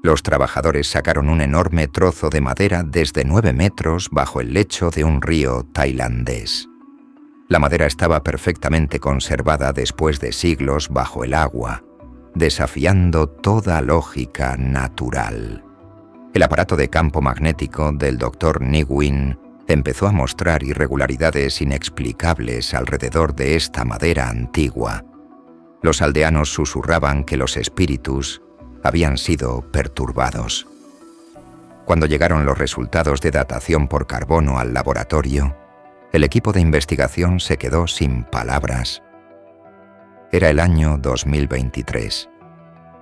Los trabajadores sacaron un enorme trozo de madera desde 9 metros bajo el lecho de un río tailandés. La madera estaba perfectamente conservada después de siglos bajo el agua, desafiando toda lógica natural. El aparato de campo magnético del Dr. Nguyen empezó a mostrar irregularidades inexplicables alrededor de esta madera antigua. Los aldeanos susurraban que los espíritus habían sido perturbados. Cuando llegaron los resultados de datación por carbono al laboratorio, el equipo de investigación se quedó sin palabras. Era el año 2023.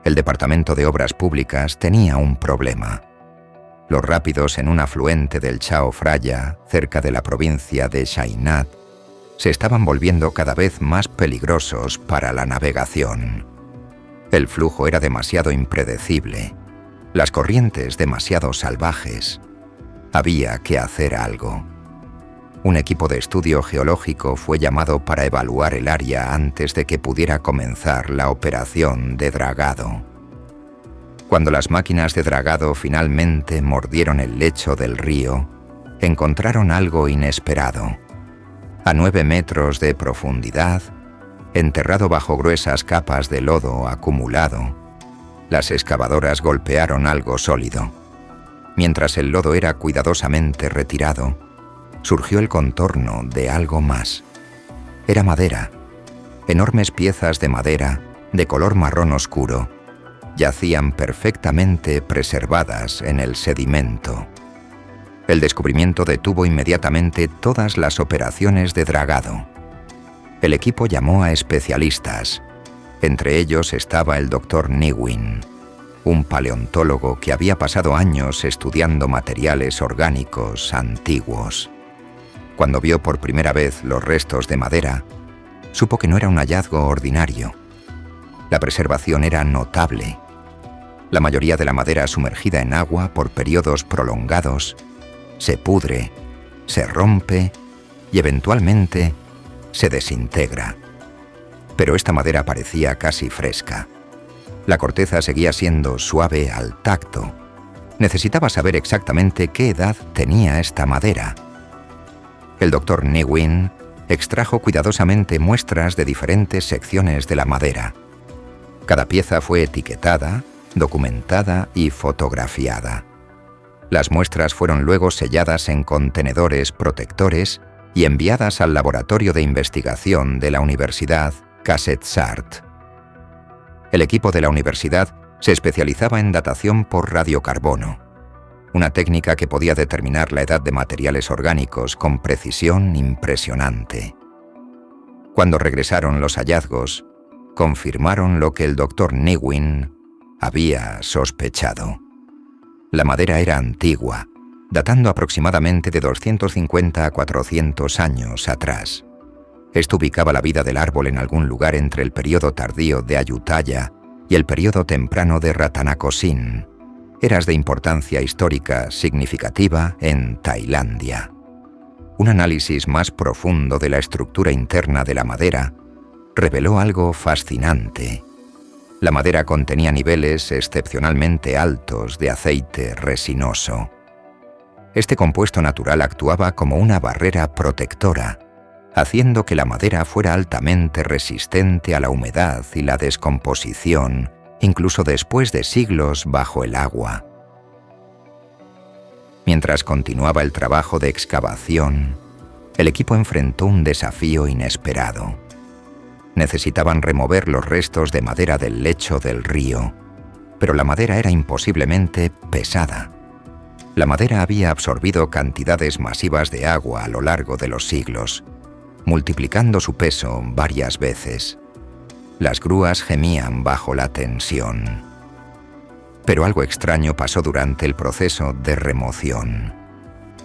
El Departamento de Obras Públicas tenía un problema. Los rápidos en un afluente del Chao Phraya, cerca de la provincia de Chainat, se estaban volviendo cada vez más peligrosos para la navegación. El flujo era demasiado impredecible, las corrientes demasiado salvajes. Había que hacer algo. Un equipo de estudio geológico fue llamado para evaluar el área antes de que pudiera comenzar la operación de dragado. Cuando las máquinas de dragado finalmente mordieron el lecho del río, encontraron algo inesperado. A 9 metros de profundidad, enterrado bajo gruesas capas de lodo acumulado, las excavadoras golpearon algo sólido. Mientras el lodo era cuidadosamente retirado, surgió el contorno de algo más. Era madera. Enormes piezas de madera, de color marrón oscuro, yacían perfectamente preservadas en el sedimento. El descubrimiento detuvo inmediatamente todas las operaciones de dragado. El equipo llamó a especialistas. Entre ellos estaba el Dr. Nguyen, un paleontólogo que había pasado años estudiando materiales orgánicos antiguos. Cuando vio por primera vez los restos de madera, supo que no era un hallazgo ordinario. La preservación era notable. La mayoría de la madera sumergida en agua por periodos prolongados se pudre, se rompe y eventualmente se desintegra. Pero esta madera parecía casi fresca. La corteza seguía siendo suave al tacto. Necesitaba saber exactamente qué edad tenía esta madera. El Dr. Nguyen extrajo cuidadosamente muestras de diferentes secciones de la madera. Cada pieza fue etiquetada, documentada y fotografiada. Las muestras fueron luego selladas en contenedores protectores y enviadas al laboratorio de investigación de la Universidad Kasetsart. El equipo de la universidad se especializaba en datación por radiocarbono, una técnica que podía determinar la edad de materiales orgánicos con precisión impresionante. Cuando regresaron los hallazgos, confirmaron lo que el Dr. Nguyen había sospechado. La madera era antigua, datando aproximadamente de 250 a 400 años atrás. Esto ubicaba la vida del árbol en algún lugar entre el período tardío de Ayutthaya y el período temprano de Rattanakosin, eras de importancia histórica significativa en Tailandia. Un análisis más profundo de la estructura interna de la madera reveló algo fascinante. La madera contenía niveles excepcionalmente altos de aceite resinoso. Este compuesto natural actuaba como una barrera protectora, haciendo que la madera fuera altamente resistente a la humedad y la descomposición, incluso después de siglos bajo el agua. Mientras continuaba el trabajo de excavación, el equipo enfrentó un desafío inesperado. Necesitaban remover los restos de madera del lecho del río, pero la madera era imposiblemente pesada. La madera había absorbido cantidades masivas de agua a lo largo de los siglos, multiplicando su peso varias veces. Las grúas gemían bajo la tensión. Pero algo extraño pasó durante el proceso de remoción.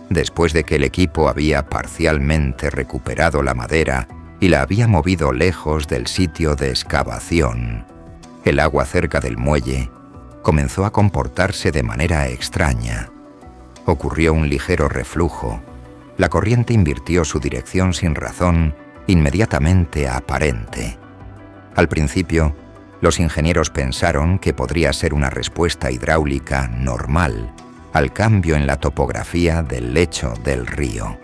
Después de que el equipo había parcialmente recuperado la madera y la había movido lejos del sitio de excavación, el agua cerca del muelle comenzó a comportarse de manera extraña. Ocurrió un ligero reflujo. La corriente invirtió su dirección sin razón inmediatamente aparente. Al principio, Los ingenieros pensaron que podría ser una respuesta hidráulica normal al cambio en la topografía del lecho del río.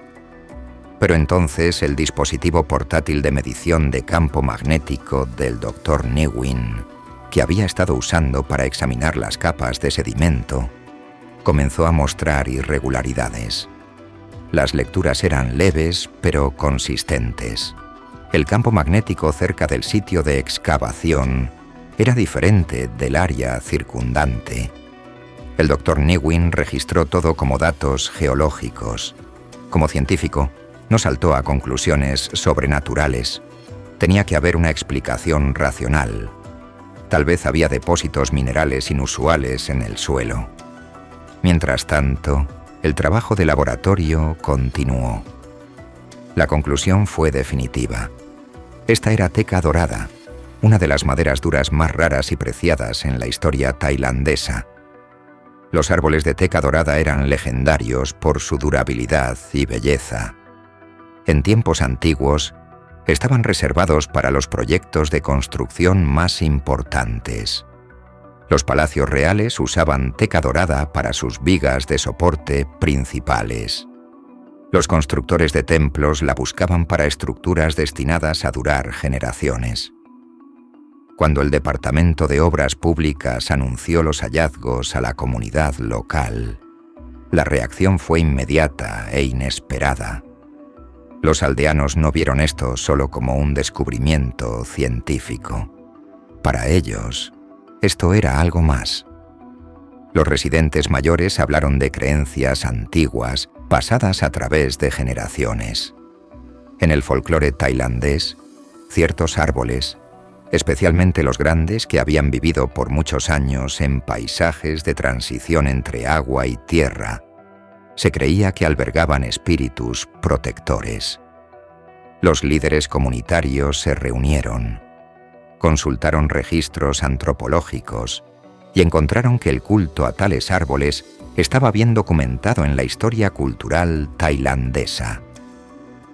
Pero entonces el dispositivo portátil de medición de campo magnético del Dr. Newin, que había estado usando para examinar las capas de sedimento, comenzó a mostrar irregularidades. Las lecturas eran leves pero consistentes. El campo magnético cerca del sitio de excavación era diferente del área circundante. El Dr. Newin registró todo como datos geológicos. Como científico, no saltó a conclusiones sobrenaturales. Tenía que haber una explicación racional. Tal vez había depósitos minerales inusuales en el suelo. Mientras tanto, el trabajo de laboratorio continuó. La conclusión fue definitiva. Esta era teca dorada, una de las maderas duras más raras y preciadas en la historia tailandesa. Los árboles de teca dorada eran legendarios por su durabilidad y belleza. En tiempos antiguos, estaban reservados para los proyectos de construcción más importantes. Los palacios reales usaban teca dorada para sus vigas de soporte principales. Los constructores de templos la buscaban para estructuras destinadas a durar generaciones. Cuando el Departamento de Obras Públicas anunció los hallazgos a la comunidad local, la reacción fue inmediata e inesperada. Los aldeanos no vieron esto solo como un descubrimiento científico. Para ellos, esto era algo más. Los residentes mayores hablaron de creencias antiguas pasadas a través de generaciones. En el folclore tailandés, ciertos árboles, especialmente los grandes que habían vivido por muchos años en paisajes de transición entre agua y tierra, se creía que albergaban espíritus protectores. Los líderes comunitarios se reunieron, consultaron registros antropológicos y encontraron que el culto a tales árboles estaba bien documentado en la historia cultural tailandesa.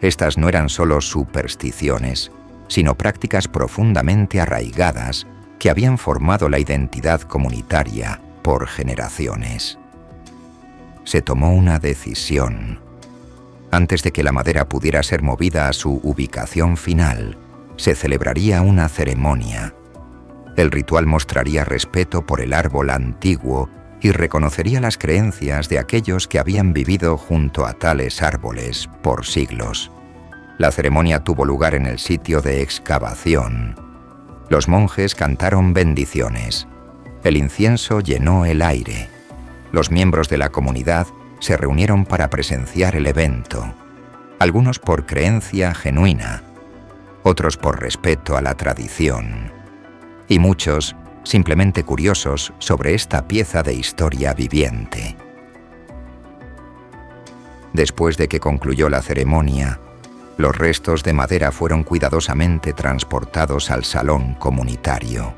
Estas no eran solo supersticiones, sino prácticas profundamente arraigadas que habían formado la identidad comunitaria por generaciones. Se tomó una decisión. Antes de que la madera pudiera ser movida a su ubicación final, se celebraría una ceremonia. El ritual mostraría respeto por el árbol antiguo y reconocería las creencias de aquellos que habían vivido junto a tales árboles por siglos. La ceremonia tuvo lugar en el sitio de excavación. Los monjes cantaron bendiciones. El incienso llenó el aire. Los miembros de la comunidad se reunieron para presenciar el evento, algunos por creencia genuina, otros por respeto a la tradición, y muchos simplemente curiosos sobre esta pieza de historia viviente. Después de que concluyó la ceremonia, los restos de madera fueron cuidadosamente transportados al salón comunitario.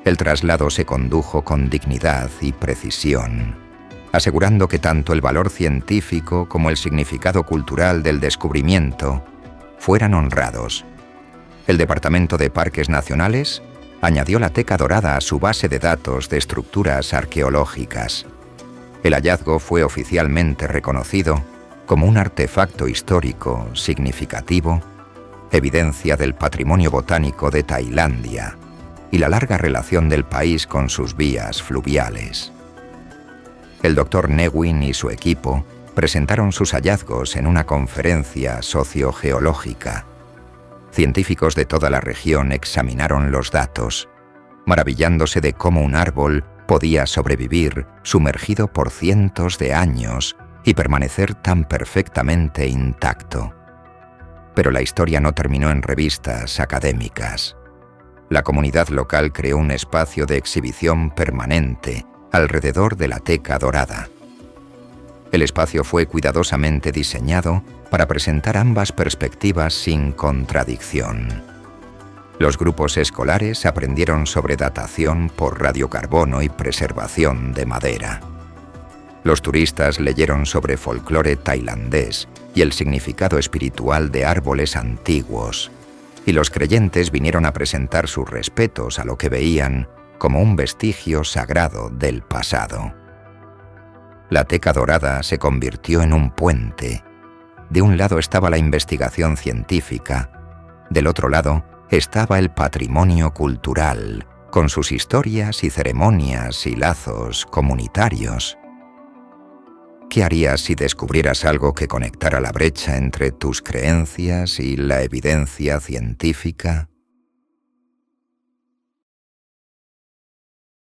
El traslado se condujo con dignidad y precisión, asegurando que tanto el valor científico como el significado cultural del descubrimiento fueran honrados. El Departamento de Parques Nacionales añadió la teca dorada a su base de datos de estructuras arqueológicas. El hallazgo fue oficialmente reconocido como un artefacto histórico significativo, evidencia del patrimonio botánico de Tailandia y la larga relación del país con sus vías fluviales. El Dr. Newin y su equipo presentaron sus hallazgos en una conferencia sociogeológica. Científicos de toda la región examinaron los datos, maravillándose de cómo un árbol podía sobrevivir sumergido por cientos de años y permanecer tan perfectamente intacto. Pero la historia no terminó en revistas académicas. La comunidad local creó un espacio de exhibición permanente alrededor de la teca dorada. El espacio fue cuidadosamente diseñado para presentar ambas perspectivas sin contradicción. Los grupos escolares aprendieron sobre datación por radiocarbono y preservación de madera. Los turistas leyeron sobre folclore tailandés y el significado espiritual de árboles antiguos. y los creyentes vinieron a presentar sus respetos a lo que veían como un vestigio sagrado del pasado. La teca dorada se convirtió en un puente. De un lado estaba la investigación científica, del otro lado estaba el patrimonio cultural, con sus historias y ceremonias y lazos comunitarios. ¿Qué harías si descubrieras algo que conectara la brecha entre tus creencias y la evidencia científica?